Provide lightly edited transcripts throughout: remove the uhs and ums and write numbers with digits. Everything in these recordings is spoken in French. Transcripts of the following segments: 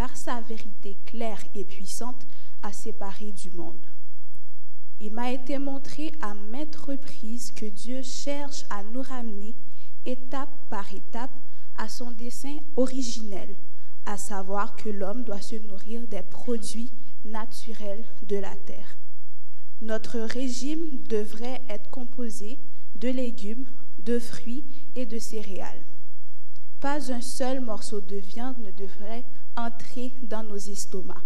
par sa vérité claire et puissante, à séparer du monde. Il m'a été montré à maintes reprises que Dieu cherche à nous ramener, étape par étape, à son dessein originel, à savoir que l'homme doit se nourrir des produits naturels de la terre. Notre régime devrait être composé de légumes, de fruits et de céréales. Pas un seul morceau de viande ne devrait entrer dans nos estomacs.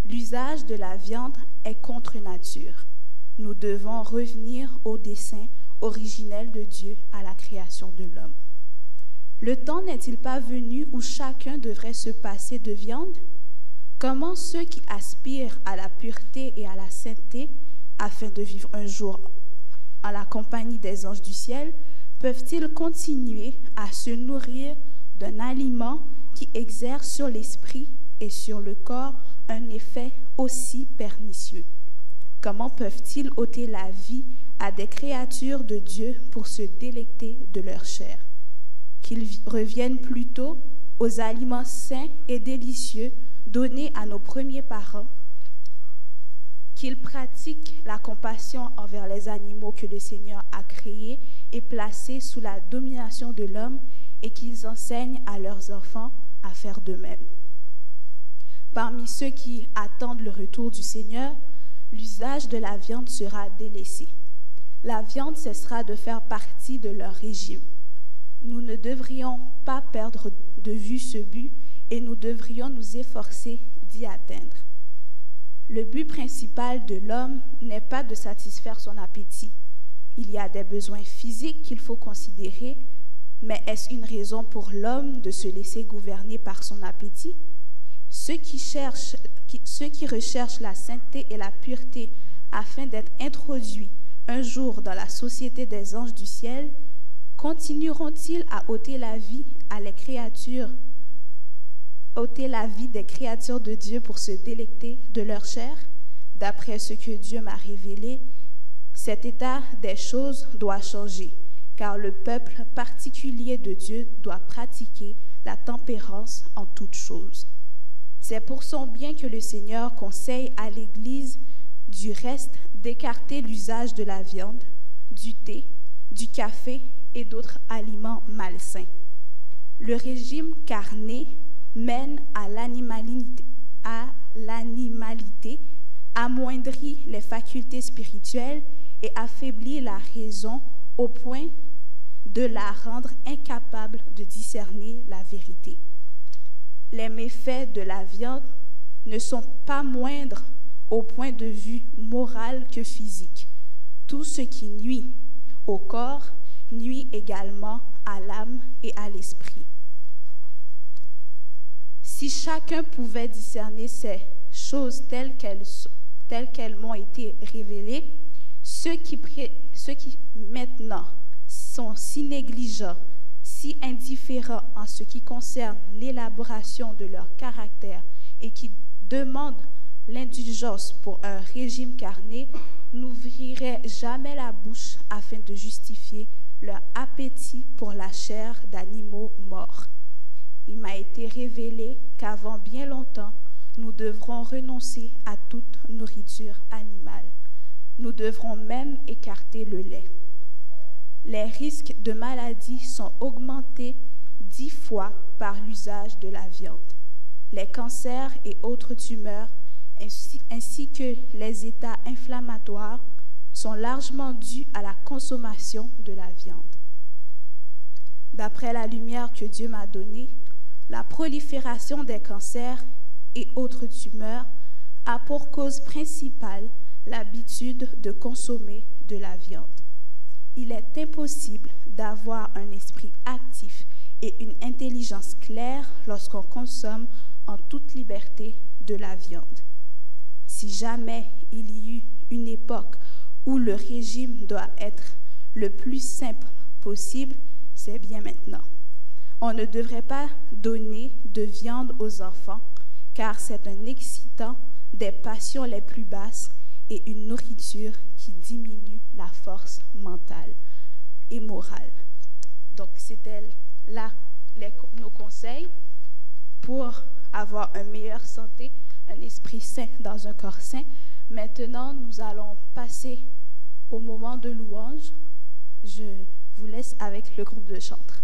L'usage de la viande est contre nature. Nous devons revenir au dessein originel de Dieu à la création de l'homme. Le temps n'est-il pas venu où chacun devrait se passer de viande? Comment ceux qui aspirent à la pureté et à la sainteté, afin de vivre un jour en la compagnie des anges du ciel, peuvent-ils continuer à se nourrir d'un aliment qui exerce sur l'esprit et sur le corps un effet aussi pernicieux? Comment peuvent-ils ôter la vie à des créatures de Dieu pour se délecter de leur chair? Qu'ils reviennent plutôt aux aliments sains et délicieux donnés à nos premiers parents, qu'ils pratiquent la compassion envers les animaux que le Seigneur a créés et placés sous la domination de l'homme, et qu'ils enseignent à leurs enfants à faire de même. Parmi ceux qui attendent le retour du Seigneur, l'usage de la viande sera délaissé. La viande cessera de faire partie de leur régime. Nous ne devrions pas perdre de vue ce but et nous devrions nous efforcer d'y atteindre. Le but principal de l'homme n'est pas de satisfaire son appétit. Il y a des besoins physiques qu'il faut considérer, mais est-ce une raison pour l'homme de se laisser gouverner par son appétit? Ceux qui recherchent la sainteté et la pureté afin d'être introduits un jour dans la société des anges du ciel, continueront-ils à ôter la vie des créatures de Dieu pour se délecter de leur chair? D'après ce que Dieu m'a révélé, cet état des choses doit changer, car le peuple particulier de Dieu doit pratiquer la tempérance en toutes choses. C'est pour son bien que le Seigneur conseille à l'Église du reste d'écarter l'usage de la viande, du thé, du café et d'autres aliments malsains. Le régime carné mène à l'animalité, amoindrit les facultés spirituelles et affaiblit la raison au point de la rendre incapable de discerner la vérité. Les méfaits de la viande ne sont pas moindres au point de vue moral que physique. Tout ce qui nuit au corps nuit également à l'âme et à l'esprit. Si chacun pouvait discerner ces choses telles qu'elles m'ont été révélées, ceux qui maintenant sont si négligents, si indifférents en ce qui concerne l'élaboration de leur caractère et qui demandent l'indulgence pour un régime carné, n'ouvriraient jamais la bouche afin de justifier leur appétit pour la chair d'animaux morts. Il m'a été révélé qu'avant bien longtemps, nous devrons renoncer à toute nourriture animale. Nous devrons même écarter le lait. Les risques de maladie sont augmentés 10 fois par l'usage de la viande. Les cancers et autres tumeurs, ainsi que les états inflammatoires, sont largement dus à la consommation de la viande. D'après la lumière que Dieu m'a donnée, la prolifération des cancers et autres tumeurs a pour cause principale l'habitude de consommer de la viande. Il est impossible d'avoir un esprit actif et une intelligence claire lorsqu'on consomme en toute liberté de la viande. Si jamais il y eut une époque où le régime doit être le plus simple possible, c'est bien maintenant. On ne devrait pas donner de viande aux enfants, car c'est un excitant des passions les plus basses et une nourriture qui diminue la force mentale et morale. Donc, c'était là nos conseils. pour avoir une meilleure santé, un esprit sain dans un corps sain. Maintenant, nous allons passer au moment de louange. Je vous laisse avec le groupe de chantres.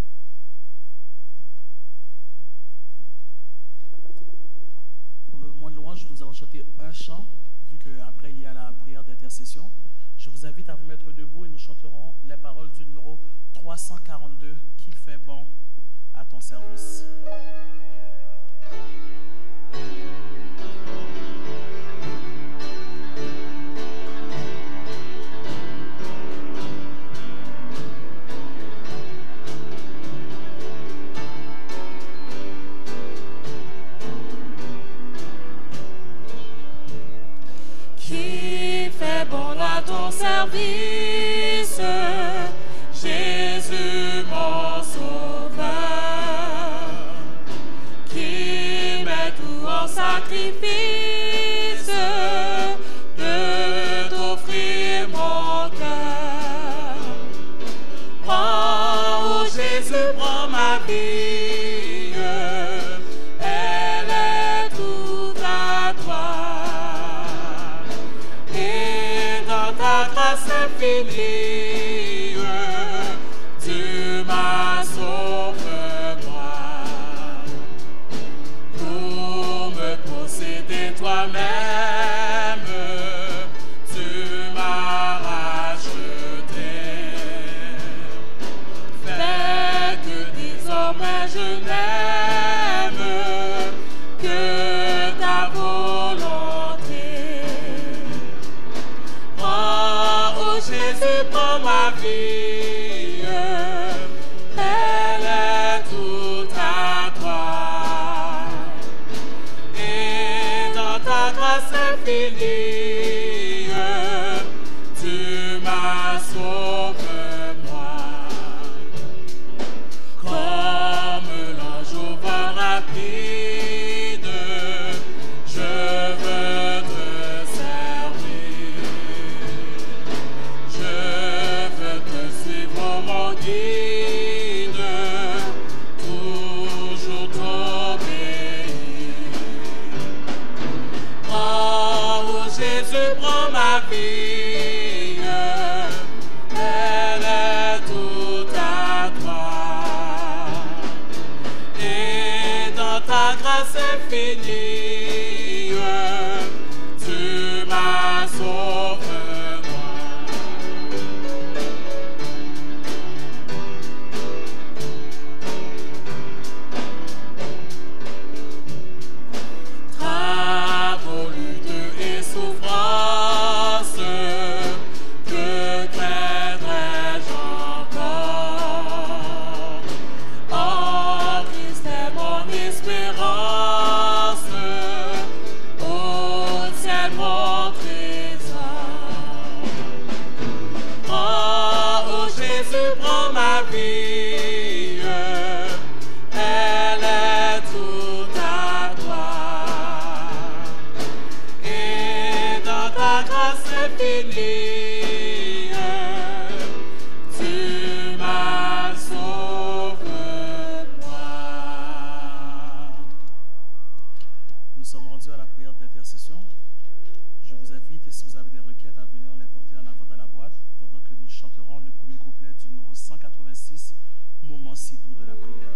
Pour le moment de louange, nous allons chanter un chant, vu qu'après il y a la prière d'intercession. Je vous invite à vous mettre debout et nous chanterons les paroles du numéro 342, « Qu'il fait bon à ton service ». Service, Jésus mon sauveur, qui met tout en sacrifice, de t'offrir mon cœur. Oh Jésus, prends ma vie, elle est toute à toi. Infinie, tu m'as sauvé moi, pour me posséder toi-même, tu m'as racheté, fait que désormais je n'aime que ta volonté. Jésus, prends ma vie, elle est toute à toi. Et dans ta grâce infinie, tu m'as sauvé moi. Comme l'ange au vent rapide, je veux te servir. Mon guide, toujours t'obéir. Oh Jésus, prends ma vie, elle est toute à toi. Et dans ta grâce infinie, tu m'as sauvé. Nous sommes rendus à la prière d'intercession. Je vous invite, et si vous avez des requêtes, à venir les porter en avant dans la boîte pendant que nous chanterons le premier couplet du numéro 186, « Moment si doux de la prière ».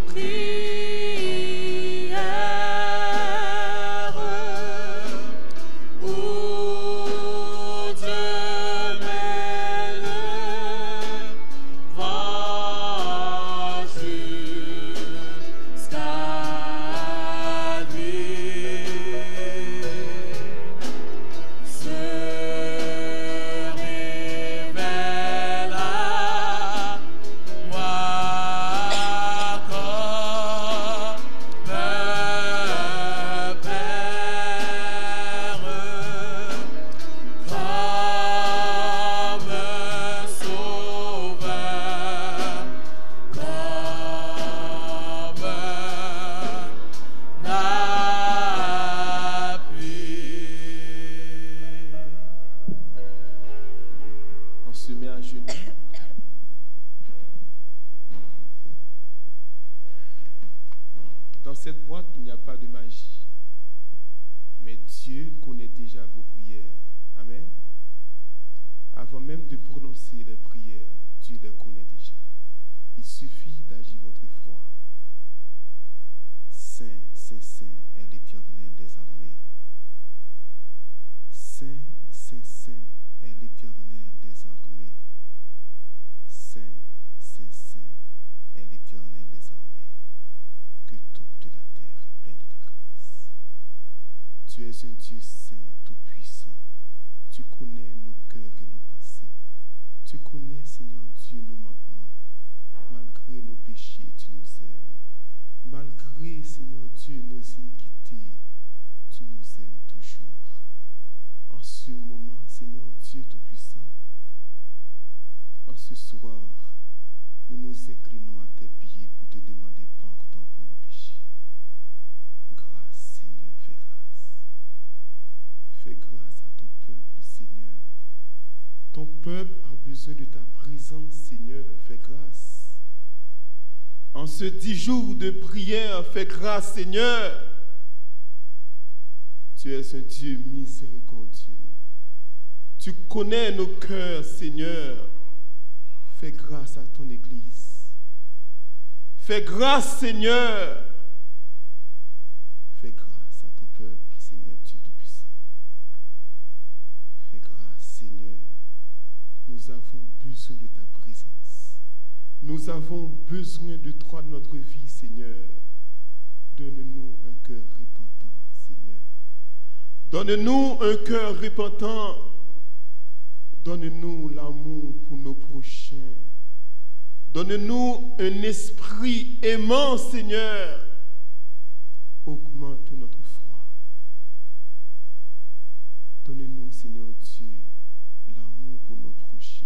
Prière. cette boîte, il n'y a pas de magie. Mais Dieu connaît déjà vos prières. Amen. Avant même de prononcer les prières, Dieu les connaît déjà. Il suffit d'agir votre foi. Saint, Saint, Saint est l'Éternel des armées. Saint, Saint, Saint est l'Éternel des armées. Saint, Saint, Saint est l'Éternel des armées. Que toute la terre est pleine de ta grâce. Tu es un Dieu saint, tout-puissant. Tu connais nos cœurs et nos pensées. Tu connais, Seigneur Dieu, nos manquements. Malgré nos péchés, tu nous aimes. Malgré, Seigneur Dieu, nos iniquités, tu nous aimes toujours. En ce moment, Seigneur Dieu Tout-Puissant, en ce soir, nous nous inclinons à tes pieds pour te demander pardon pour nos péchés. Grâce, Seigneur, fais grâce. Fais grâce à ton peuple, Seigneur. Ton peuple a besoin de ta présence, Seigneur. Fais grâce. En ce 10 jours de prière, fais grâce, Seigneur. Tu es un Dieu miséricordieux. Tu connais nos cœurs, Seigneur. Fais grâce à ton Église. Fais grâce, Seigneur. Fais grâce à ton peuple, Seigneur Dieu Tout-Puissant. Fais grâce, Seigneur. Nous avons besoin de ta présence. Nous avons besoin de toi dans notre vie, Seigneur. Donne-nous un cœur repentant, Seigneur. Donne-nous un cœur repentant. Donne-nous l'amour pour nos prochains. Donne-nous un esprit aimant, Seigneur. Augmente notre foi. Donne-nous, Seigneur Dieu, l'amour pour nos prochains.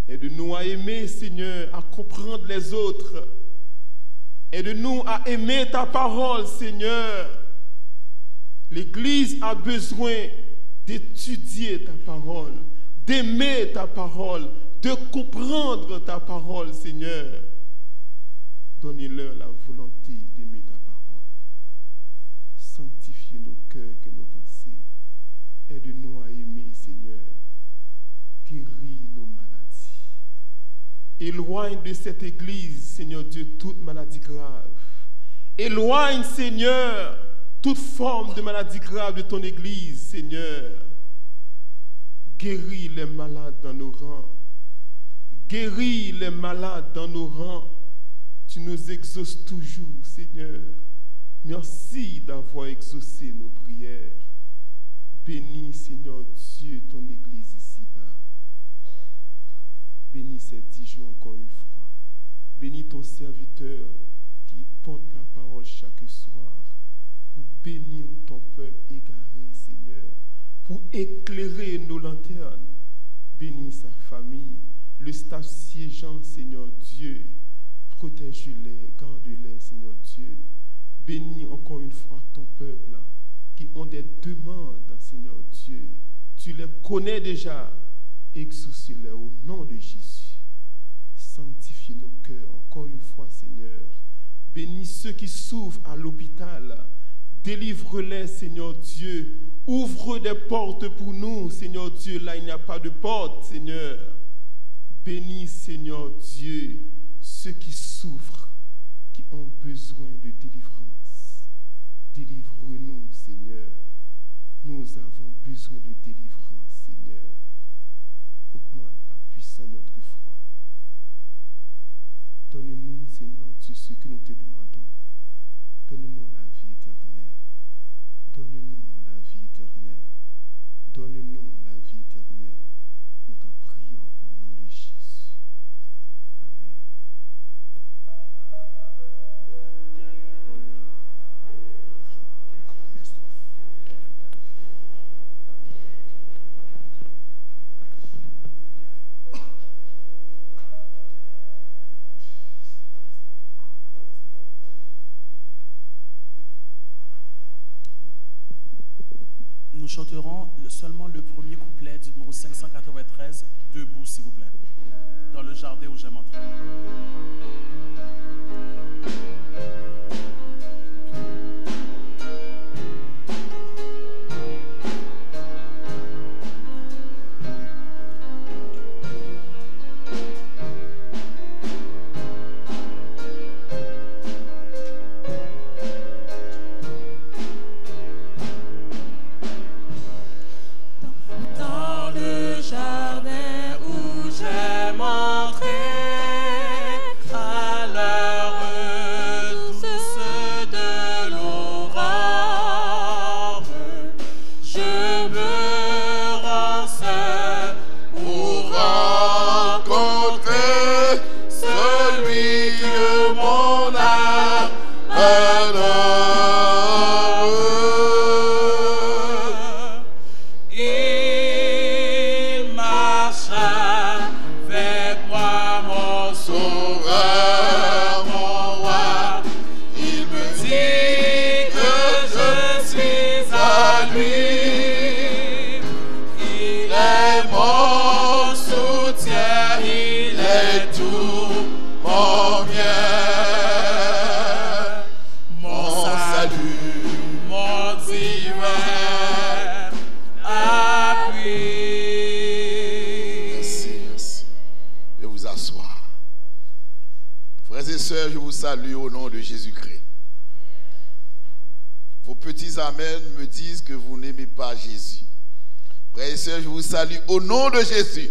Aide-nous à aimer, Seigneur, à comprendre les autres. Aide-nous à aimer ta parole, Seigneur. L'Église a besoin d'étudier ta parole, d'aimer ta parole, de comprendre ta parole, Seigneur. Donnez-leur la volonté d'aimer ta parole. Sanctifie nos cœurs et nos pensées. Aide-nous à aimer, Seigneur. Guéris nos maladies. Éloigne de cette église, Seigneur Dieu, toute maladie grave. Éloigne, Seigneur, toute forme de maladie grave de ton église, Seigneur. Guéris les malades dans nos rangs. Guéris les malades dans nos rangs. Tu nous exauces toujours, Seigneur. Merci d'avoir exaucé nos prières. Bénis, Seigneur Dieu, ton église ici-bas. Bénis ces 10 jours encore une fois. Bénis ton serviteur qui porte la parole chaque soir pour bénir ton peuple égaré, Seigneur, pour éclairer nos lanternes. Bénis sa famille, le staff siégeant, Seigneur Dieu. Protège-les, garde-les, Seigneur Dieu. Bénis encore une fois ton peuple qui ont des demandes, Seigneur Dieu. Tu les connais déjà. Exauce-les au nom de Jésus. Sanctifie nos cœurs encore une fois, Seigneur. Bénis ceux qui souffrent à l'hôpital. Délivre-les, Seigneur Dieu. Ouvre des portes pour nous, Seigneur Dieu. Là, il n'y a pas de porte, Seigneur. Bénis, Seigneur Dieu, ceux qui souffrent, qui ont besoin de délivrance. Délivre-nous, Seigneur. Nous avons besoin de délivrance, Seigneur. Augmente la puissance de notre foi. Donne-nous, Seigneur Dieu, ce que nous te demandons. Donne-nous la vie éternelle. Donne-nous la vie éternelle. Donne-nous la vie éternelle. Nous t'en prions au nom de Jésus. Amen. Nous chanterons seulement le premier couplet du numéro 593, debout s'il vous plaît, dans le jardin où j'aime entrer. salue au nom de Jésus-Christ. Vos petits amens me disent que vous n'aimez pas Jésus. Frères et sœurs, je vous salue au nom de Jésus.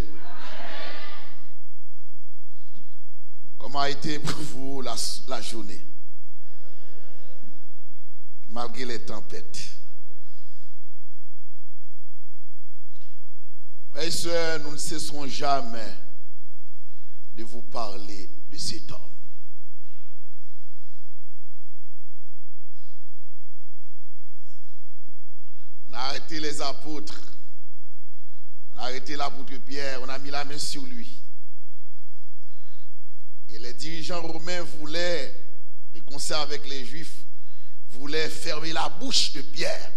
Comment a été pour vous la journée? Malgré les tempêtes. Frères et sœurs, nous ne cesserons jamais de vous parler de cet homme. On a arrêté les apôtres. On a arrêté l'apôtre Pierre. On a mis la main sur lui. Et les dirigeants romains voulaient, les concerts avec les Juifs, voulaient fermer la bouche de Pierre.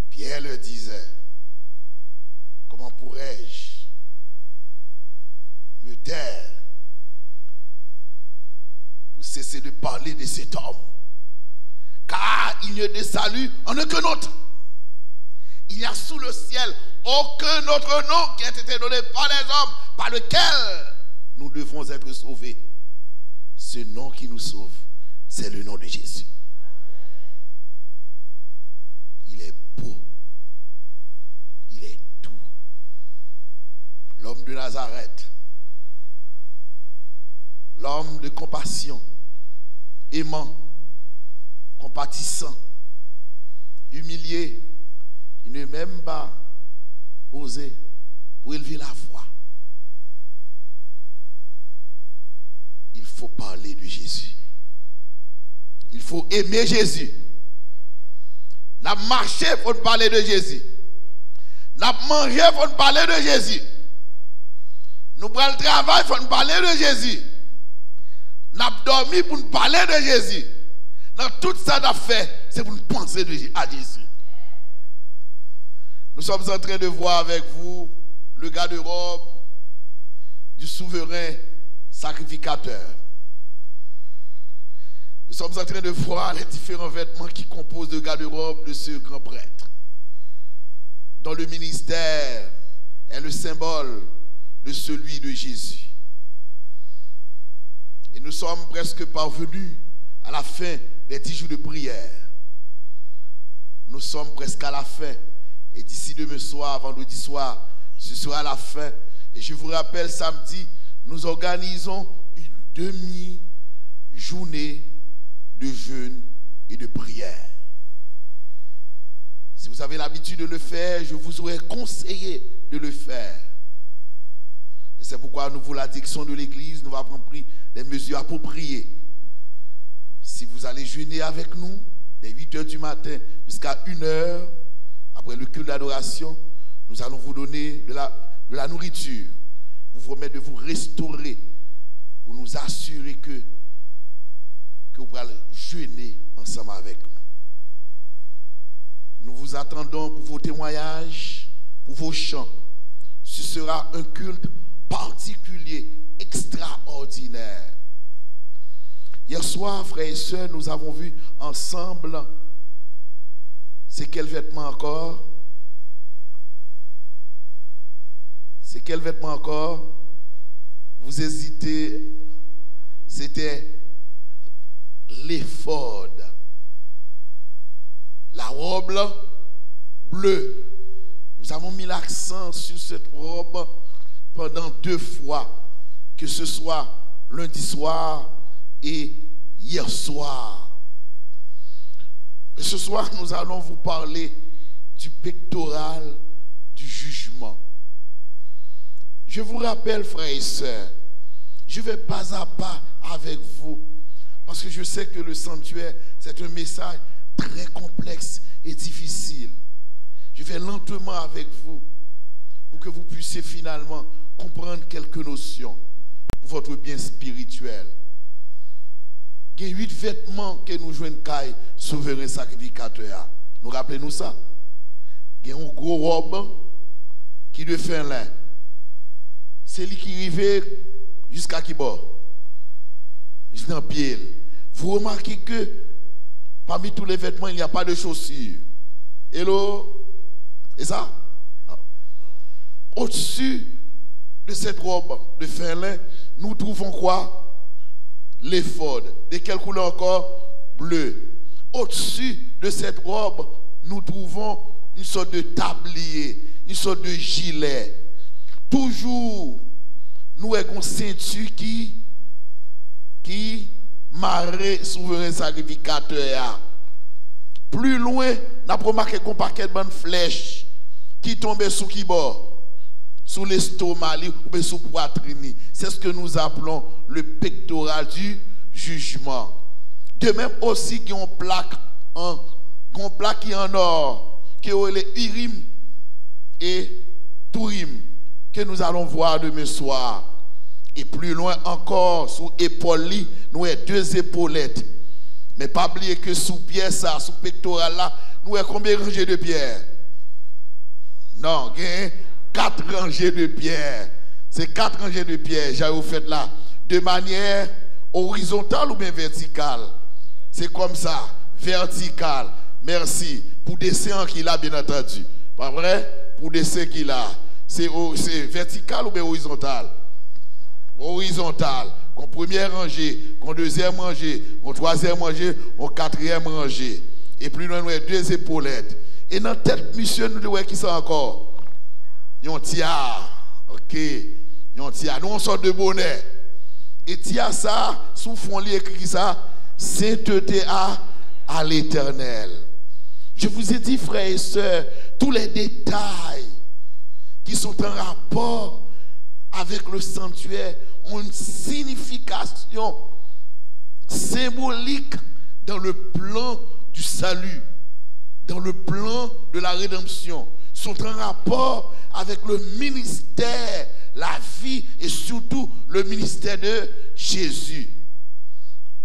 Pierre leur disait, comment pourrais-je me taire pour cesser de parler de cet homme? Car il n'y a de salut en aucun autre. Il n'y a sous le ciel aucun autre nom qui a été donné par les hommes, par lequel nous devons être sauvés. Ce nom qui nous sauve, c'est le nom de Jésus. Il est beau. Il est doux. L'homme de Nazareth. L'homme de compassion. Aimant. Compatissant. Humilié. Il ne même pas osé pour élever la voix. Il faut parler de Jésus. Il faut aimer Jésus. N'a marché pour parler de Jésus. N'a mangé pour parler de Jésus. Nous prenons le travail pour parler de Jésus. N'a dormi pour parler de Jésus. Dans tout ça qu'on fait, c'est pour penser à Jésus. Nous sommes en train de voir avec vous le garde-robe du souverain sacrificateur. Nous sommes en train de voir les différents vêtements qui composent le garde-robe de ce grand prêtre, dont le ministère est le symbole de celui de Jésus. Et nous sommes presque parvenus à la fin des 10 jours de prière. Nous sommes presque à la fin. Et d'ici demain soir, vendredi soir, ce sera la fin. Et je vous rappelle, samedi, nous organisons une demi-journée de jeûne et de prière. Si vous avez l'habitude de le faire, je vous aurais conseillé de le faire. Et c'est pourquoi nous, pour la direction de l'église, nous avons pris des mesures appropriées. Si vous allez jeûner avec nous, dès 8 h du matin jusqu'à 1 h, après le culte d'adoration, nous allons vous donner de la nourriture. Vous promettez de vous restaurer pour nous assurer que vous allez jeûner ensemble avec nous. Nous vous attendons pour vos témoignages, pour vos chants. Ce sera un culte particulier, extraordinaire. Hier soir, frères et sœurs, nous avons vu ensemble. C'est quel vêtement encore? C'est quel vêtement encore? Vous hésitez. C'était l'éphod. La robe bleue. Nous avons mis l'accent sur cette robe pendant 2 fois, que ce soit lundi soir et hier soir. Et ce soir, nous allons vous parler du pectoral du jugement. Je vous rappelle, frères et sœurs, je vais pas à pas avec vous, parce que je sais que le sanctuaire, c'est un message très complexe et difficile. Je vais lentement avec vous, pour que vous puissiez finalement comprendre quelques notions pour votre bien spirituel. Il y a 8 vêtements que nous jouons caille souverain sacrificateur. Nous rappelez-nous ça. Il y a une gros robe qui de fin lin. C'est lui qui arrive jusqu'à qui bord? Jusqu'à pied. Vous remarquez que parmi tous les vêtements, il n'y a pas de chaussures. Hello? Et ça? Au-dessus de cette robe de fin lin, nous trouvons quoi? L'éphod. De quelle couleur encore? Bleu. Au-dessus de cette robe, nous trouvons une sorte de tablier, une sorte de gilet. Toujours, nous avons une ceinture qui marre souverain sacrificateur. Plus loin, nous avons remarqué qu'on paquet de bonnes flèches qui tombaient sous qui bord? Sous l'estomac ou sous poitrine. C'est ce que nous appelons le pectoral du jugement. De même aussi qu'il y a une plaque qui est en or, qui est les Urim et Turim, que nous allons voir demain soir. Et plus loin encore, sous épaule, nous avons 2 épaulettes. Mais pas oublier que sous pied, ça, sous pectoral là, nous avons combien de rangées de pierres? Non, il y a 4 rangées de pierres. C'est 4 rangées de pierres, j'ai fait là, de manière horizontale ou bien verticale? C'est comme ça, verticale. Merci. Pour descendre qu'il a, bien entendu. Pas vrai? Pour descendre qu'il a. C'est vertical ou bien horizontal? Horizontal. Qu'on première rangée, qu'on deuxième rangée, qu'on troisième rangée, qu'on quatrième rangée. Et plus loin, nous avons 2 épaulettes. Et dans tête, monsieur, nous devons qui ça encore? Yon tia. Ok. Yon tia. Nous, on sort de bonnet. Et tia ça, sous fond, il écrit ça, sainteté à l'Éternel. Je vous ai dit, frères et sœurs, tous les détails qui sont en rapport avec le sanctuaire ont une signification symbolique dans le plan du salut, dans le plan de la rédemption, sont en rapport avec le ministère, la vie et surtout le ministère de Jésus.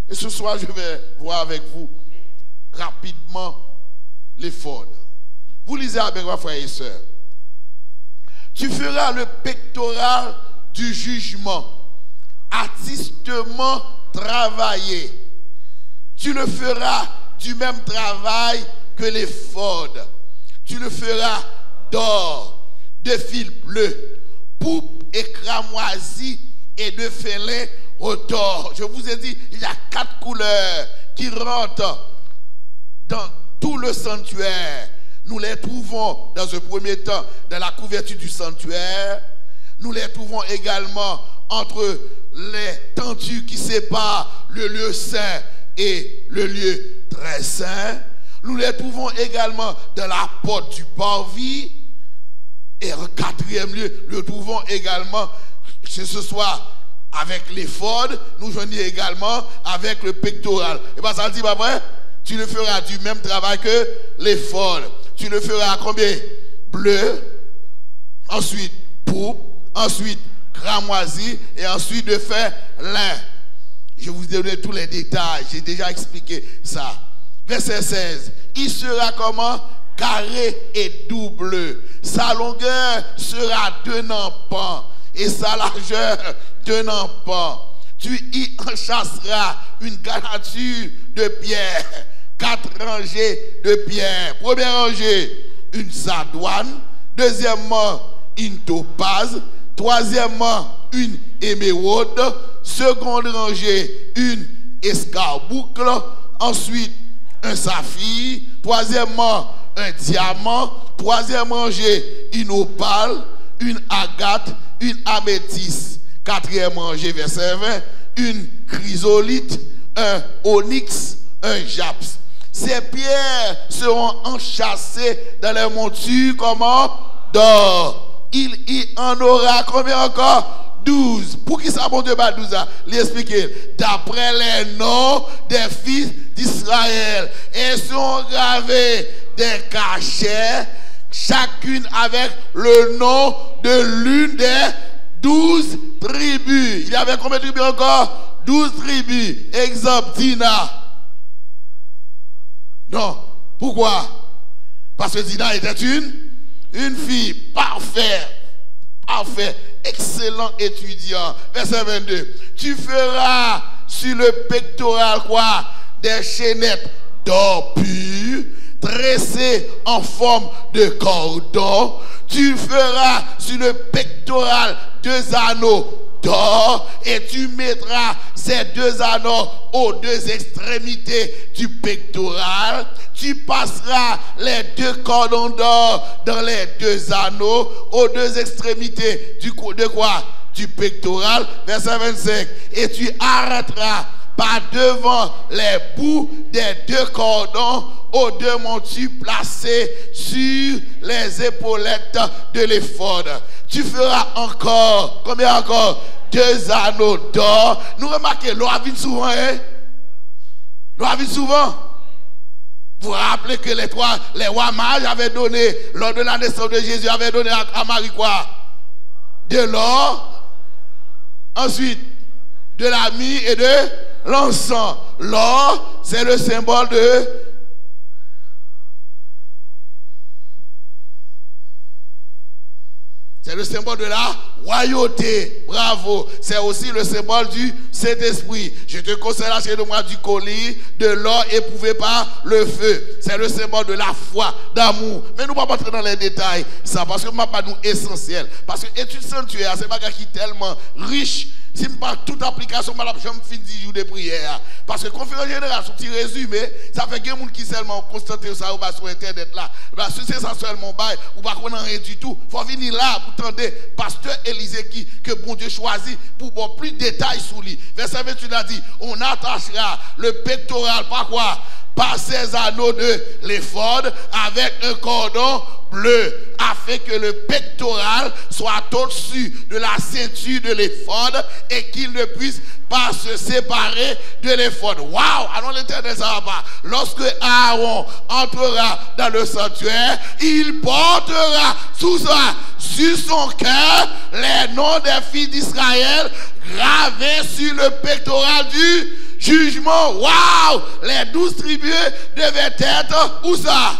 Et ce soir, je vais voir avec vous rapidement l'éphod. Vous lisez avec moi, frères et sœurs. Tu feras le pectoral du jugement, artistement travaillé. Tu le feras du même travail que l'éphod. Tu le feras d'or, de fil bleu, pourpre et cramoisi et de félin au tord. Je vous ai dit, il y a 4 couleurs qui rentrent dans tout le sanctuaire. Nous les trouvons dans un premier temps dans la couverture du sanctuaire. Nous les trouvons également entre les tentures qui séparent le lieu saint et le lieu très saint. Nous les trouvons également dans la porte du parvis. Et en 4e lieu, nous le trouvons également ce soir avec l'éphod. Nous joignons également avec le pectoral. Et bien ça dit pas vrai? Tu le feras du même travail que l'éphod. Tu le feras à combien? Bleu, ensuite pourpre, ensuite cramoisi et ensuite de fer lin. Je vous ai donné tous les détails, j'ai déjà expliqué ça. Verset 16. Il sera comment? Carré et double. Sa longueur sera 2 nampans et sa largeur 2 nampans. Tu y enchasseras une garniture de pierre, 4 rangées de pierre. Première rangée, une sardoine. Deuxièmement, une topaze. Troisièmement, une émeraude. Seconde rangée, une escarboucle. Ensuite, un saphir. Troisièmement, un diamant. Troisième rangée, une opale, une agate, une améthyste. Quatrième rangée, verset 20, une chrysolite, un onyx, un japs. Ces pierres seront enchâssées dans les montures comment? D'or. Il y en aura combien encore? 12. Pour qui ça, bon Dieu, 12 ans? L'expliquer. D'après les noms des fils d'Israël. Et sont gravés des cachets, chacune avec le nom de l'une des 12 tribus. Il y avait combien de tribus encore? 12 tribus. Exemple, Dina. Non. Pourquoi? Parce que Dina était une fille parfaite. Parfait. Excellent étudiant. Verset 22. Tu feras sur le pectoral quoi? Des chaînettes d'or pur, tressées en forme de cordon. Tu feras sur le pectoral 2 anneaux d'or et tu mettras ces 2 anneaux aux 2 extrémités du pectoral. Tu passeras les 2 cordons d'or dans les 2 anneaux aux 2 extrémités de quoi? Du pectoral. Verset 25. Et tu arrêteras par devant les bouts des 2 cordons aux 2 montures placées sur les épaulettes de l'éphod. Tu feras encore, combien encore? 2 anneaux d'or. Nous remarquez, l'eau a vu souvent, hein? L'eau a vu souvent. Vous vous rappelez que les rois mages avaient donné, lors de la naissance de Jésus, avaient donné à Marie quoi? De l'or. Ensuite, de la myrrhe et de l'encens. L'or, c'est le symbole de... C'est le symbole de la royauté. Bravo. C'est aussi le symbole du Saint-Esprit. Je te conseille d'acheter de moi du colis, de l'or éprouvé par le feu. C'est le symbole de la foi, d'amour. Mais nous ne pouvons pas entrer dans les détails. Ça, parce que ce n'est pas nous essentiel. Parce que étude sanctuaire, c'est un bagage qui est tellement riche. Si je parle toute application, je me finis 10 jours de prière. Parce que conférence générale, son petit résumé, ça fait que les gens qui seulement constatent ça sur Internet là. Si c'est ça seulement, ou pas qu'on rien du tout, il faut venir là pour tendre pasteur Élisée que bon Dieu choisit pour voir plus de détails sur lui. Verset 28 a dit, on attachera le pectoral par quoi? Par ces anneaux de l'éphod avec un cordon bleu, afin que le pectoral soit au-dessus de la ceinture de l'éphod et qu'il ne puisse pas se séparer de l'éphod. Waouh! Alors l'Éternel, ça va pas. Lorsque Aaron entrera dans le sanctuaire, il portera tout ça sur son cœur les noms des filles d'Israël gravés sur le pectoral du jugement. Waouh! Les 12 tribus devaient être où ça?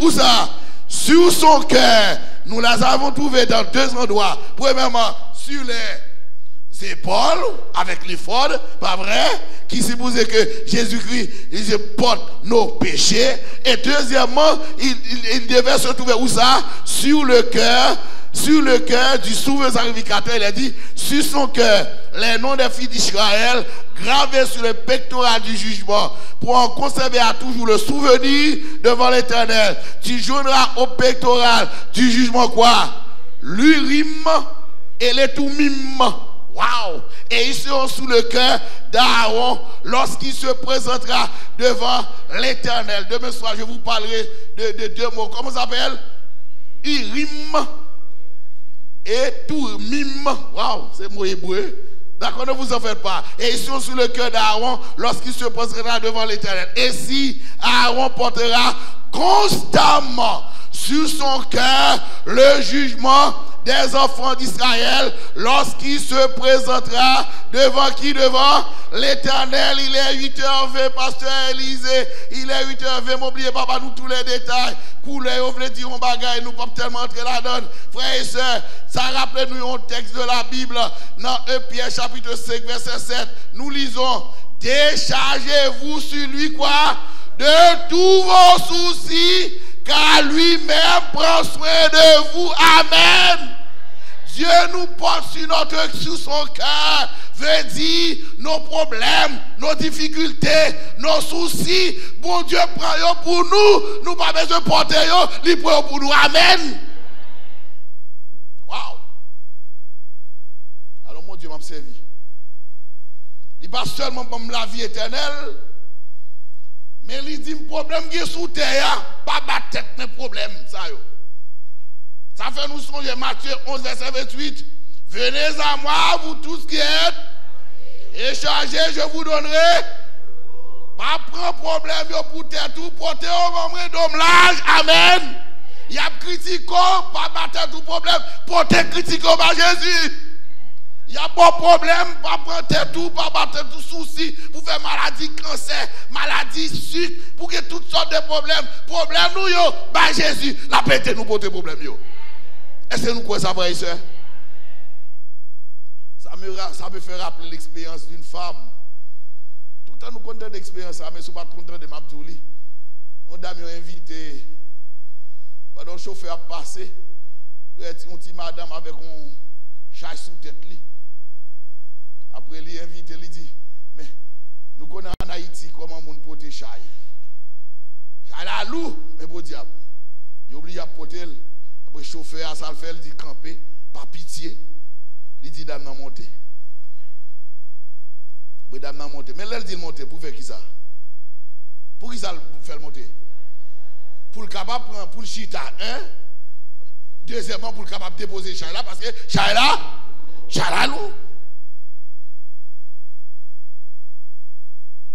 Où ça? Sur son cœur. Nous les avons trouvées dans 2 endroits. Premièrement, sur les épaules, avec l'éphod, pas vrai? Qui supposait que Jésus-Christ, il porte nos péchés. Et deuxièmement, il devait se trouver où ça? Sur le cœur. Sur le cœur du souverain sacrificateur, il a dit, sur son cœur, les noms des filles d'Israël gravés sur le pectoral du jugement, pour en conserver à toujours le souvenir devant l'Éternel. Tu joindras au pectoral du jugement quoi? L'Urim et les Thummim. Waouh! Et ils seront sous le cœur d'Aaron lorsqu'il se présentera devant l'Éternel. Demain soir, je vous parlerai de 2 mots. Comment ça s'appelle? Urim et Thummim. Waouh, c'est mot hébreu. D'accord, ne vous en faites pas. Et ils sont sur le cœur d'Aaron lorsqu'il se posera devant l'Éternel. Et si Aaron portera constamment sur son cœur le jugement des enfants d'Israël lorsqu'il se présentera devant qui? Devant l'Éternel. Il est 8h20, pasteur Élisée. Il est 8h20, m'oubliez pas nous tous les détails. Couleur, on voulait dire un bagage, nous ne pouvons pas tellement entrer là-dedans. Frères et sœurs, ça rappelle nous un texte de la Bible dans 1 Pierre chapitre 5 verset 7. Nous lisons, déchargez-vous sur lui quoi? De tous vos soucis, car lui-même prend soin de vous. Amen. Dieu nous porte sur son cœur, veut dire nos problèmes, nos difficultés, nos soucis. Bon Dieu prend pour nous, nous pas besoin de porter, il prend pour nous. Amen. Waouh. Alors mon Dieu m'a servi. Il pas seulement pour la vie éternelle, mais il dit problème qui est sous terre, pas battre tête mes problèmes ça yo. Ça fait nous songer Matthieu 11 verset 28. Venez à moi vous tous qui êtes et chargés, je vous donnerai. Pas prendre problème pour terre tout porter au moment d'hommage. Amen. Il y a critiqué, pas battre tout problème, porter critiquer par Jésus. Il y a bon problème, pas prendre tout, pas battre tout souci, pour faire maladie, cancer, maladie, sucre, pour que toutes sortes de problèmes. Problème nous, yo, bah Jésus, la pété nous porter problème, yo. Est-ce que nous croyons ça, frère et soeur? Ça me fait rappeler l'expérience d'une femme. Tout le temps nous comptons d'expérience, mais si nous ne sommes pas contents de Mabdouli, on a invité, pendant le chauffeur a passé, une petite madame avec un chai sous tête. Après, il invite, il dit, mais nous connaissons en Haïti comment on porte chai. Chai la loup, mais bon diable. Il oublie à porter. Après, le chauffeur, ça le fait, il dit camper, par pitié. Il dit dame n'a monté. Après, dame n'a monté. Mais là, il dit monter, pour faire qui ça? Pour qui ça le fait monter? Pour le capable prendre, pour le chita, hein? Deuxièmement, pour le capable déposer chai là, parce que chai là, nous.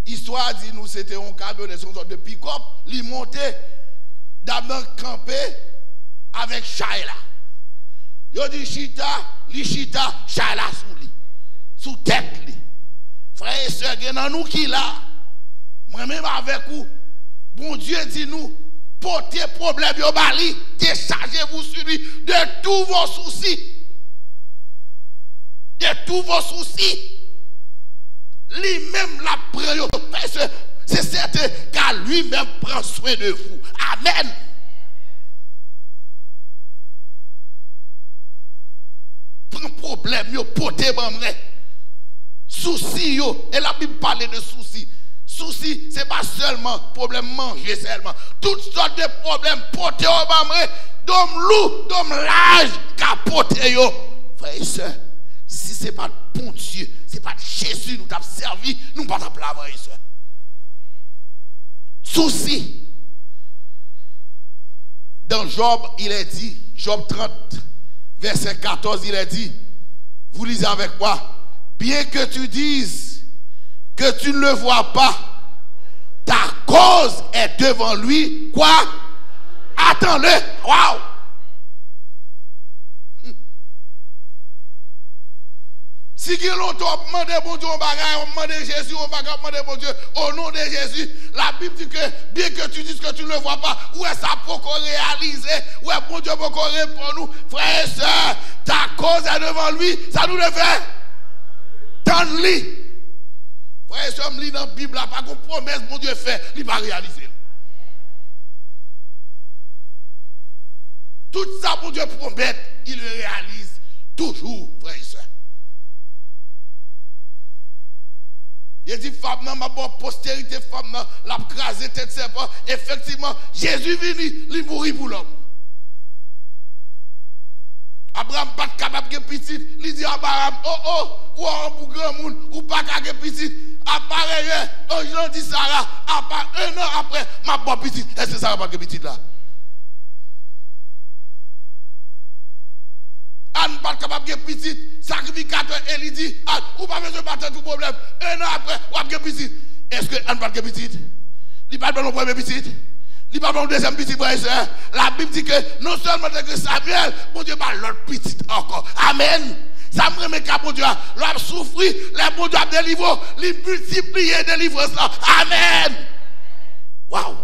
Histoire dit nous, c'était un cadeau de son sorte de pick-up, il montait, d'abord campé avec chai là. Il dit chita, chai là sous tête li. Frères et sœurs, il y a nous qui là. Moi-même avec vous, bon Dieu dit nous, portez problème au bali, déchargez-vous sur lui de tous vos soucis. De tous vos soucis. Lui-même la prend, c'est certain car lui-même prend soin de vous. Amen. Prends problème, yo, portez bamre. Soucis, yo, et la Bible parle de soucis. Souci, ce n'est pas seulement problème manger seulement. Toutes sortes de problèmes portés au bamre, d'homme loup, d'homme l'âge, capoté yo. Frères et sœurs, si ce n'est pas de bon Dieu, ce n'est pas de Jésus nous t'a servi, nous ne pas t'appeler frères et sœurs. Souci. Dans Job, il est dit, Job 30, verset 14, il est dit, vous lisez avec moi, bien que tu dises que tu ne le vois pas, ta cause est devant lui. Quoi? Attends-le. Waouh! Si vous demandez bon Dieu, on demande Jésus, on demande bon Dieu, au nom de Jésus, la Bible dit que bien que tu dises que tu ne le vois pas, où est-ce ça peut réaliser, où est bon Dieu peut répondre nous, frères et sœurs, ta cause est devant lui, ça nous le fait. Tends-lui. Frères et sœurs, dans la Bible, pas qu'on promesse, mon Dieu fait, il va réaliser. Tout ça, mon Dieu promet, il le réalise toujours, frères et sœurs. Il dit, femme, ma bonne postérité, femme, la crasé tête serpent. Effectivement, Jésus venu, il mourit pour l'homme. Abraham pas capable de petit, il dit à Abraham, ou un grand monde, ou pas capable de petit. Appareil, aujourd'hui Sarah, un an après, ma bonne petite. Est-ce que Sarah pas de petite là? Anne pas capable de petite, sacrificateur, et il dit, ou pas besoin de battre tout problème. Un an après, ou pas de petite. Est-ce que Anne pas de petite? Il pas de premier petite. Il pas de deuxième petite, frère et sœur. La Bible dit que non seulement que Samuel, mon Dieu, pas l'autre petite encore. Amen. Ça me remet qu'à bon Dieu, l'homme souffre, les bon Dieu a délivré, les multiplier délivrance là. Amen. Waouh.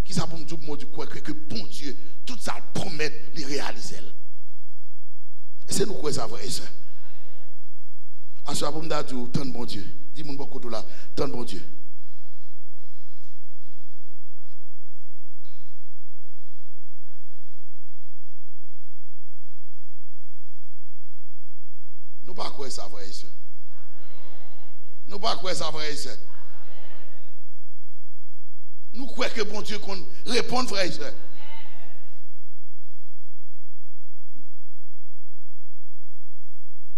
Qui ça pour me dire, mon Dieu, quoi que bon Dieu, tout ça promet de réaliser. C'est nous quoi ça, frère et sœur. À ce moment là, tant bon Dieu. Dis-moi beaucoup de là, tant bon Dieu. Nous pas quoi ça, frère et sœur. Nous pas quoi ça, frère et sœur. Nous croyons que bon Dieu qu'on réponde, frère et sœur.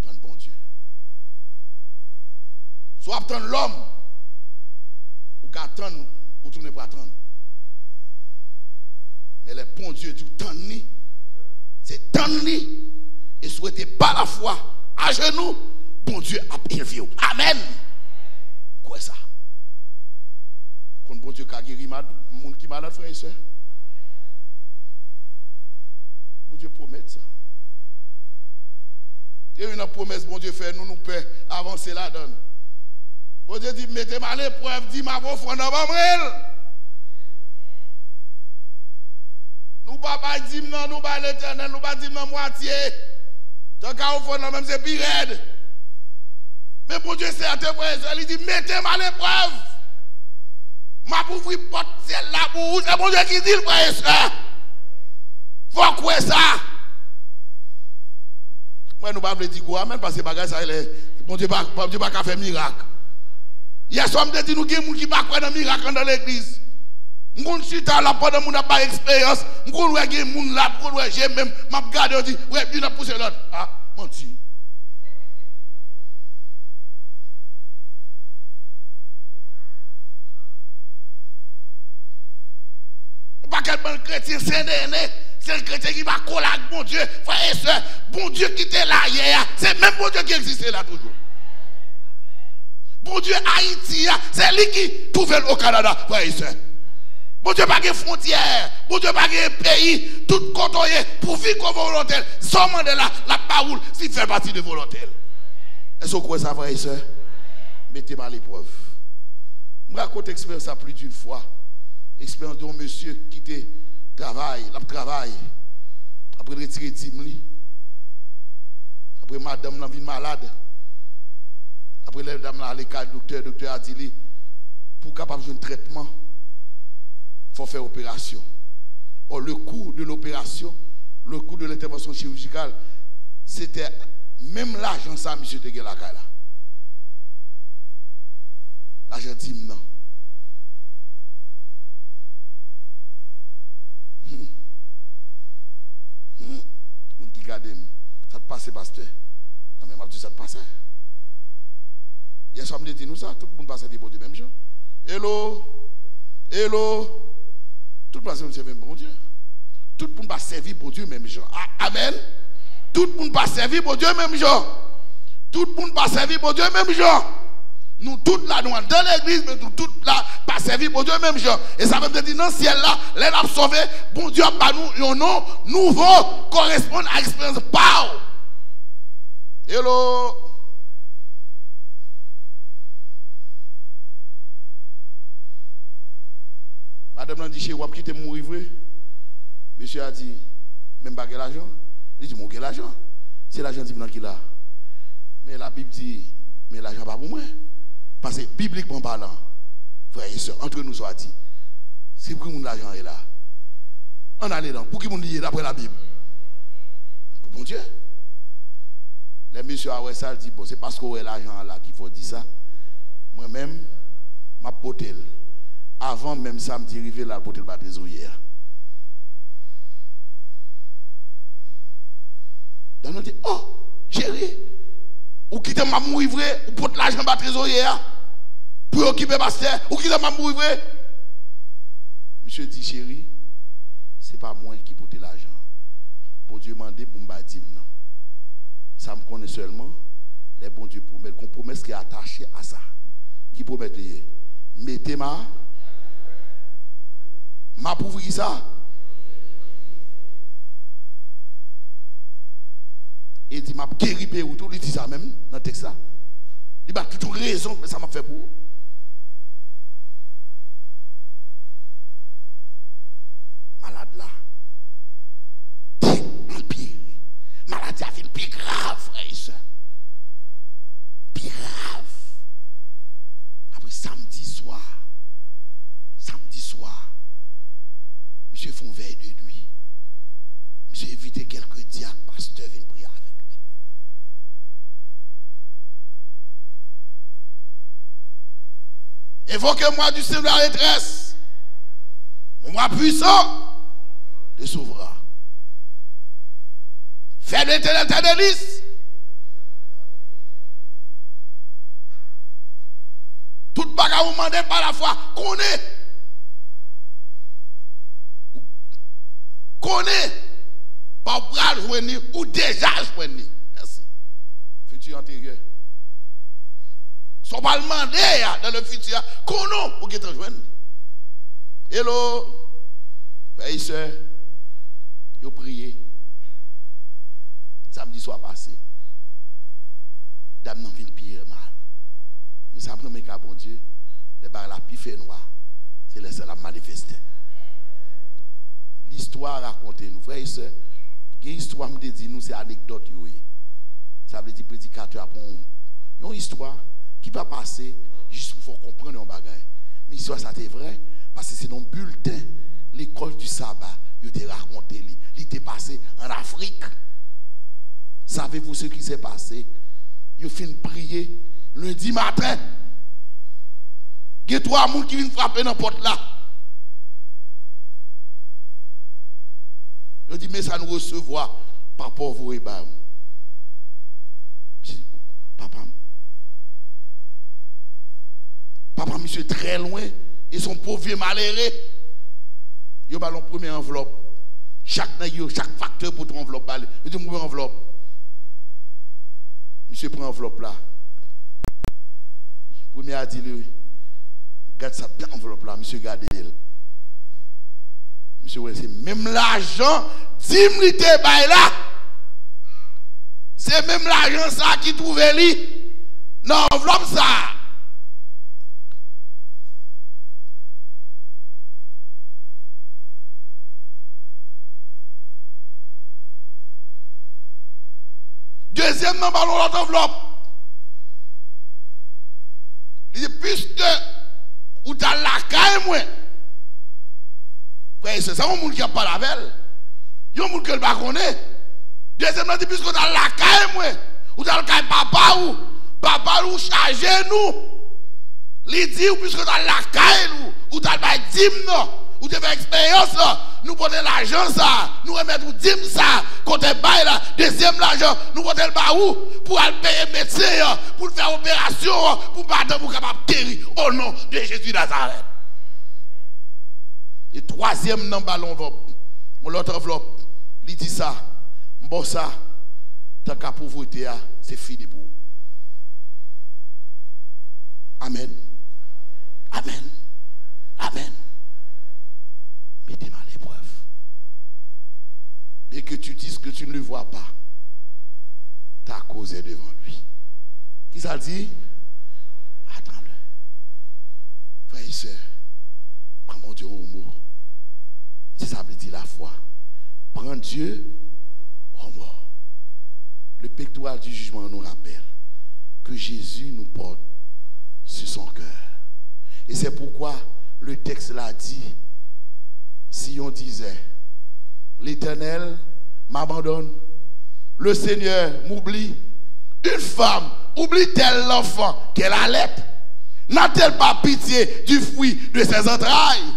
Tant bon Dieu. Soit attendre l'homme, ou qu'attendre, ou tourner pour attendre. Mais le bon Dieu dit tant ni, c'est tant ni, et souhaitez pas la foi. À genoux, bon Dieu a élevé. Amen. Quoi ça? Quand bon Dieu a guéri le monde qui est malade, frère et soeur. Bon Dieu promet ça. Il y a une promesse, bon Dieu fait, nous pouvons avancer là-dedans. Bon Dieu dit, mettez-moi à l'épreuve, dis ma voix, dans ma nous ne pouvons pas dire non, nous pas l'éternel, nous pas dire non moitié. Tant qu'à au fond, même c'est pire raide. Mais pour Dieu, c'est à tes frères, il dit, mettez-moi à l'épreuve. Ma pour vous porte celle-là pour vous. C'est pour Dieu qui dit, le frère et soeur. Faut quoi ça? Moi, nous ne pouvons pas dire quoi, même parce que bagage ça, bon Dieu pas faire miracle. Hier soir, je me dis, nous avons des gens qui ne croient pas dans miracle dans l'église. Nous suis là pendant que nous n'avons pas d'expérience. Nous avons des gens là, j'ai même, je regarde et je dis, ouais, puis nous poussé l'autre. Ah, mon Dieu. Pas quel bon chrétien, c'est un chrétien qui va coller avec bon Dieu. Frère et soeur, bon Dieu qui était là hier, c'est même bon Dieu qui existait là toujours. Bon Dieu Haïti, c'est lui qui trouve au Canada, frère et soeur. Bon Dieu pas de frontières, bon Dieu pas de pays, tout côtoyé pour vivre comme volontaire. Seulement de la parole, s'il fait partie de volontaire. Est-ce que vous croyez ça, frère et soeur? Mettez-moi à l'épreuve. Je raconte l'expérience ça plus d'une fois. Expérience d'un monsieur qui travaille, après retirer Timli, après madame vient malade, après la dame à l'école, docteur a dit, pour capable de un traitement, il faut faire opération. Or, le coût de l'opération, le coût de l'intervention chirurgicale, c'était même l'argent ça, monsieur te la là. L'argent dit non. Qui garde ça te passe, pasteur. Non, mais je dis ça te passe. Hier soir, je me dis nous ça, tout le monde passe à bon Dieu même jour. Hello. Tout le monde passe à servir bon Dieu. Tout le monde va servir pour Dieu même jour. Amen. Tout le monde va servir pour Dieu même jour. Tout le monde va servir pour Dieu même jour. Nous tous là, nous dans l'église, mais nous tous là, pas servir pour Dieu même jour. Et ça veut dire dans le ciel là, les a sauvés, bon Dieu pas nous, un nom nouveau correspond à l'expérience power. Hello. Madame l'a dit, chez vous, quitter mourir vrai. Monsieur a dit, même pas quel l'argent. Il dit, mon quel l'argent. C'est l'argent qui là. Mais la Bible dit, mais l'argent pas pour moi. Parce que bibliquement parlant, frères et sœurs, entre nous soit dit, c'est pour que l'argent est là. On allait dans, pour qui mon lié d'après la Bible. Pour bon Dieu. Les messieurs à ça dit, bon, c'est parce qu'on a l'argent là qu'il faut dire ça. Moi-même, ma potelle. Avant même ça, me diriger là pour te battre les hier. Donc on dit, oh, chérie, ou quitte ma mourir vrai, ou pour l'argent battre les hier, pour occuper pasteur, ou quitte ma mourir vrai. Monsieur dit, chérie, c'est pas moi qui porte l'argent. Pour Dieu demander pour me battre, non. Ça me connaît seulement, les bons Dieu promettent, qu'on promet ce qui est attaché à ça. Qui promet de mettez ma pour ça. Et dit m'a guéri ou tout, il dit ça même dans le texte là. Il a toute raison, mais ça m'a fait pour. Malade là. Empire. Maladie a fait le plus grave, frère et soeur. Plus grave. Après samedi soir. Monsieur font veille de nuit. Monsieur évité quelques diacres, pasteur viennent prier avec lui. Évoquez-moi du Seigneur de la détresse. Moi puissant te sauvera. Fais de l'Éternel ta délice. Tout bagarre vous demandez par la foi, connaît. Connaît, pas bral joindre ou déjà joindre. Merci. Futur antérieur. Sont pas demander dans le futur, connaît ou qui te joindre. Hello, frères et sœurs, yo prié. Samedi soir passé. Dame n'en vient pire mal. Mais ça prend mes cas bon Dieu, les barres la pif noir. C'est laisser la manifester. L'histoire racontée nous, frères et sœurs, l'histoire me dit nous, c'est anecdote. Ça veut dire prédicateur après une histoire qui va passer juste pour comprendre un bagage. Mais l'histoire, ça c'est vrai, parce que c'est dans le bulletin, l'école du sabbat, il te raconté, il était passé en Afrique. Savez-vous ce qui s'est passé? Il fin prier lundi matin. Il y a 3 personnes qui viennent frapper dans la porte là. Il dit, mais ça nous recevoir par pauvre et bas. Papa, monsieur, très loin, et son pauvre vieux malheureux. Il y a une première enveloppe. Chaque facteur pour ton enveloppe. Il dit, mon enveloppe. Monsieur prend l'enveloppe là. Premier a dit, garde ça bien enveloppe là, monsieur, gardez-le. Monsieur, c'est même l'argent, 10 minutes là. C'est même l'argent ça qui trouve lui. Non, enveloppe ça. Deuxièmement, ballon l'autre enveloppe. Il dit, puisque ou t'as la caille, moi. C'est ça, un monde qui n'a pas la velle. Il y a un monde qui ne pas connaît. Deuxièmement, il dit, puisque t'as la caille, moi. Ou t'as la caille papa ou chargé nous. Il dit, puisque t'as la caille, ou t'as le dîme, non. Ou t'as fait expérience, nous prenons l'argent, ça. Nous remettons dîme, ça. Quand tu bail là, deuxième l'argent, nous prenons le baou pour aller payer médecin, pour faire opération, pour battre, pour capable guérir au nom de Jésus Nazareth. Et troisième dans le ballon, l'autre enveloppe, il dit ça, bon ça, tant qu'à pauvreté, c'est fini pour vous. Amen. Amen. Amen. Mettez-moi à l'épreuve. Et que tu dises que tu ne le vois pas, ta cause est devant lui. Qui ça dit? Attends-le. Frère et soeur, prends mon Dieu au mot. C'est ça veut dire la foi. Prends Dieu au mot. Le pectoral du jugement nous rappelle que Jésus nous porte sur son cœur. Et c'est pourquoi le texte l'a dit. Si on disait, l'Éternel m'abandonne, le Seigneur m'oublie, une femme oublie-t-elle l'enfant qu'elle allait? N'a-t-elle pas pitié du fruit de ses entrailles?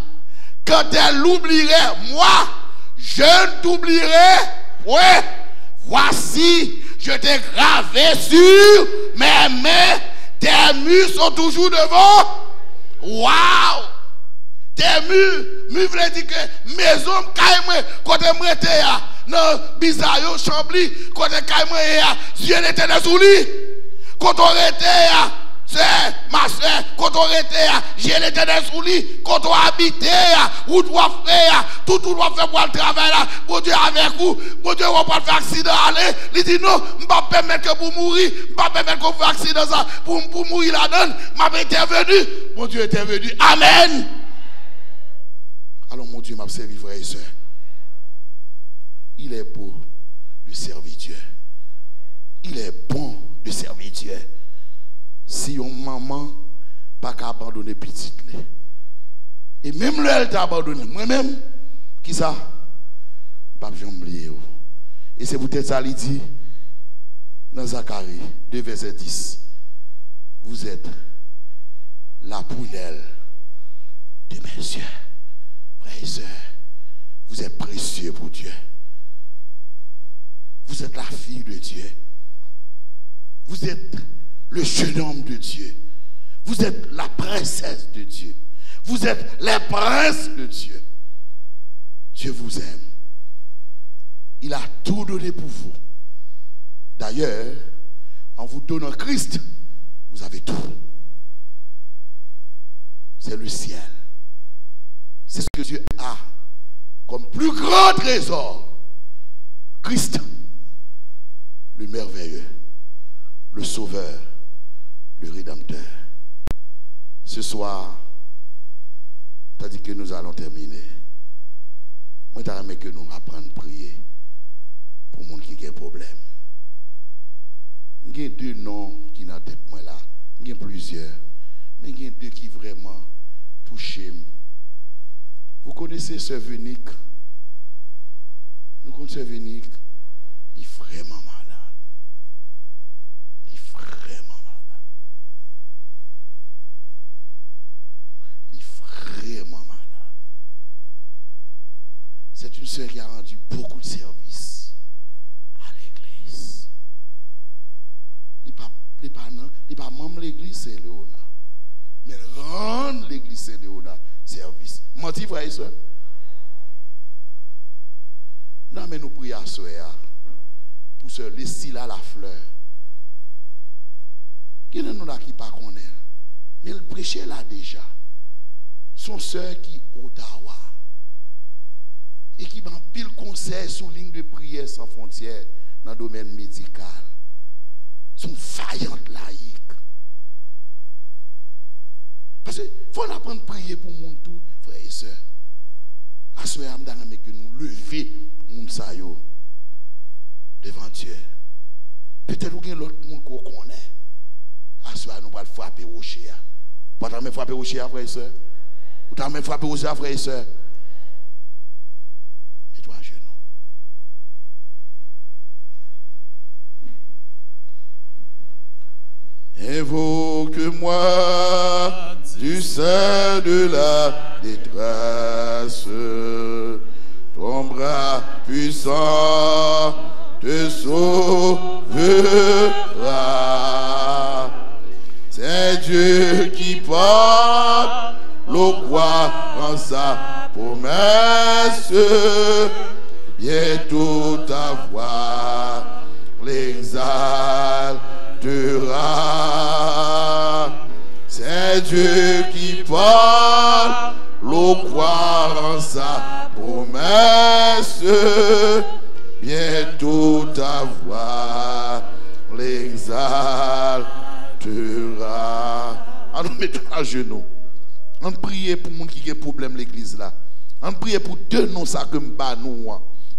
Quand elle l'oublierait, moi, je ne t'oublierai point. Voici, je t'ai gravé sur mes mains, tes murs sont toujours devant. Waouh! Tes murs veut dire que maison caille côté moi était non bizarre chambly côté caille moi Dieu l'Éternel sous lui quand on était c'est ma soeur quand on était Dieu l'Éternel sous lui quand on habitait ou doit faire tout doit faire pour le travail là bon Dieu avec vous bon Dieu on pas faire accident aller il dit non on pas permettre que vous mourir pas permettre qu'on fasse accident ça pour mourir là-dedans m'a intervenu bon Dieu est intervenu amen. Alors mon Dieu m'a servi, frère et soeur. Il est beau de servir Dieu. Il est bon de servir Dieu. Si une maman pas qu'à abandonner petite. Et même là, elle t'a abandonné. Moi-même, qui ça? Pas jamais oublier. Et c'est peut-être ça qu'il dit dans Zacharie 2, verset 10. Vous êtes la prunelle de mes yeux. Frères et sœurs, vous êtes précieux pour Dieu. Vous êtes la fille de Dieu. Vous êtes le jeune homme de Dieu. Vous êtes la princesse de Dieu. Vous êtes les princes de Dieu. Dieu vous aime. Il a tout donné pour vous. D'ailleurs, en vous donnant Christ, vous avez tout. C'est le ciel. C'est ce que Dieu a comme plus grand trésor. Christ, le merveilleux, le sauveur, le rédempteur. Ce soir, tandis que nous allons terminer, moi j'aimerais que nous apprenions à prier pour les gens qui ont des problèmes. Il y a 2 noms qui sont dans la tête moi là. Il y a plusieurs. Mais il y a 2 qui vraiment touchent. Vous connaissez Sœur Venique? nous comptons venir. Il est vraiment malade. Il est vraiment malade. Il est vraiment malade. C'est une sœur qui a rendu beaucoup de services à l'église. Il n'est pas membre de l'église Saint-Léonard. Mais rendre l'église Saint-Léonard service. Menti, frère et soeur? Non, mais nous prions à soeur pour se laisser là la fleur. Qui est nous là qui pas connaît? Mais il prêchait là déjà. Son sœur qui est Ottawa. Et qui prend pile conseil sous ligne de prière sans frontières dans le domaine médical. Sont faillantes laïques. Parce qu'il faut apprendre à prier pour mon tout, frères et sœurs. À ce moment-là, que nous lever mon sayo devant Dieu. Peut-être qu'il y a l'autre monde qu'on connaît. À ce moment-là, nous allons frapper au chien. Vous allez me frapper au chien, frères et sœurs? Vous allez me frapper au chien, frères et sœurs? Mets-toi à genoux. Invoque-moi du sein de la détresse, ton bras puissant te sauvera. C'est Dieu qui porte l'eau croix en sa promesse, bientôt ta voix l'exaltera. C'est Dieu qui porte l'eau croix en sa promesse, bientôt ta voix l'exaltera. Alors mettons à genoux. On prie pour les gens qui ont des problèmes l'église là. On prie pour deux noms ça que nous.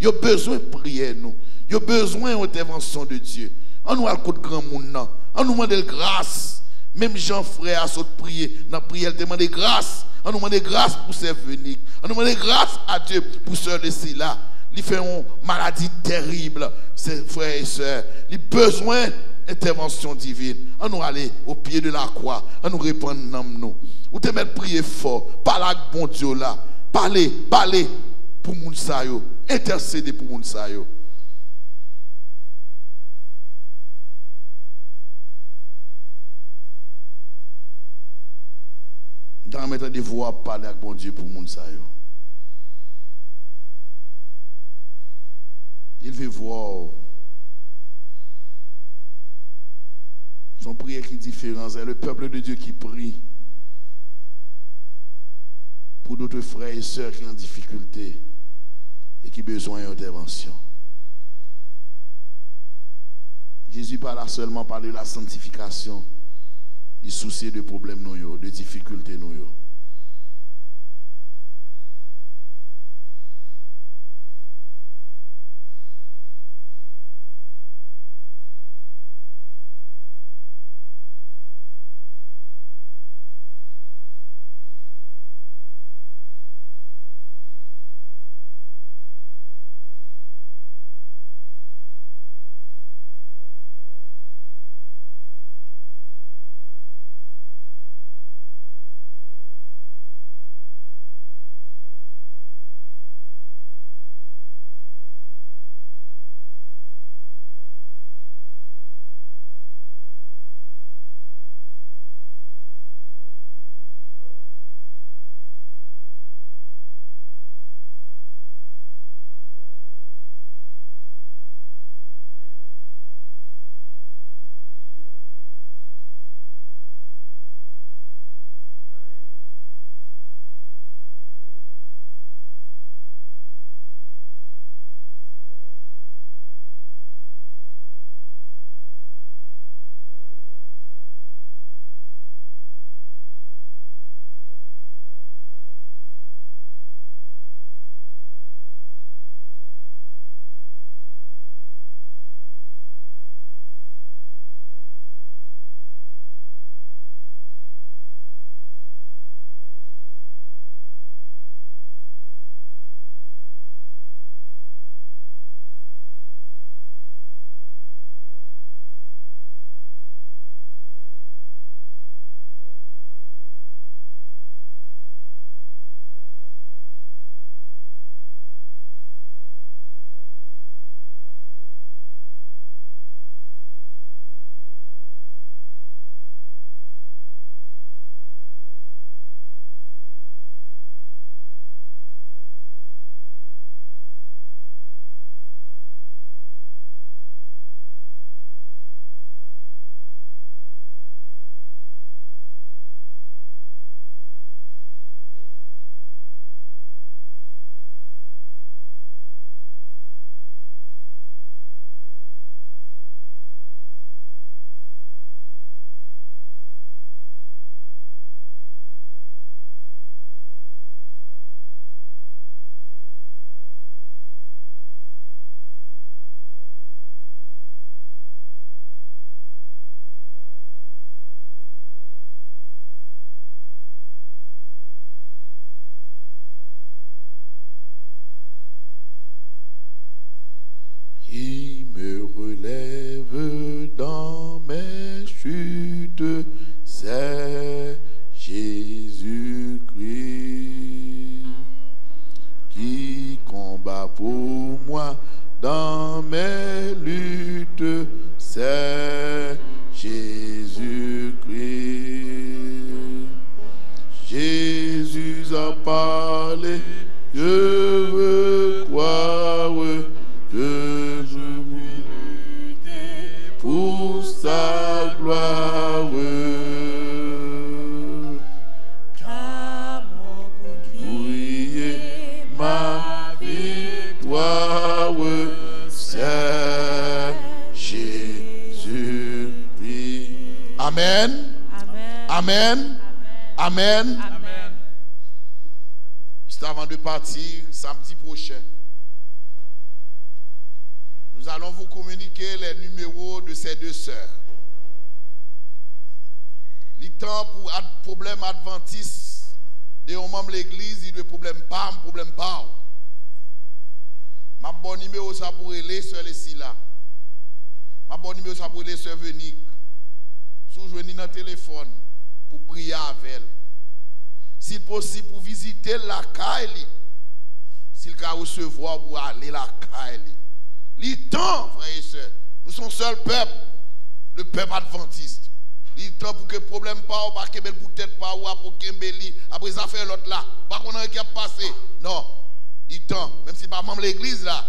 Il y a besoin de prier nous. Il y a besoin d'intervention de Dieu. On nous a le coup de grand monde. On nous demande grâce. Même Jean frère a sauté prier. Dans la prière, il demande grâce. On nous demande grâce pour ses venir. On nous demande grâce à Dieu pour se laisser là. Il fait une maladie terrible, ses frères et sœurs. Il a besoin d'intervention divine. On nous aller au pied de la croix. On nous répondre dans nous. Ou te mettre prier fort. Parler avec bon Dieu là. Parler pour moun sa yo. Intercéder pour moun sa yo. Dans mettre des voix parler avec bon Dieu pour moun sa yo. Il veut voir son prière qui est différente. C'est le peuple de Dieu qui prie pour d'autres frères et sœurs qui ont en difficulté et qui ont besoin d'intervention. Jésus parle seulement de la sanctification, des soucis de problèmes, de difficultés. pour moi dans mes luttes, c'est Jésus-Christ. Jésus a parlé, je veux croire que je veux lutter pour sa gloire. Car mon bouclier, Ma victoire, c'est Jésus-Christ. Amen. Amen. Amen. Amen. Amen. Juste avant de partir, samedi prochain, nous allons vous communiquer les numéros de ces deux sœurs. Le temps pour problème adventiste de un membre de l'église, il y a problème pas. Ma bon numéro ça pour les sœurs les là. Ma bon numéro ça pour les sœurs Venique. Si vous jouez dans le téléphone pour prier avec elle. Si possible pour visiter la caille. S'il peut recevoir pour aller la caille. Le temps, frères et sœurs, nous sommes seul peuple, le peuple adventiste. Le temps pour que problème pas ou pas que belle peut-être pas ou pour que Mbeli après ça fait l'autre là. Pas qu'on a qui a passé. Non. Le temps, même si pas membre de l'église là,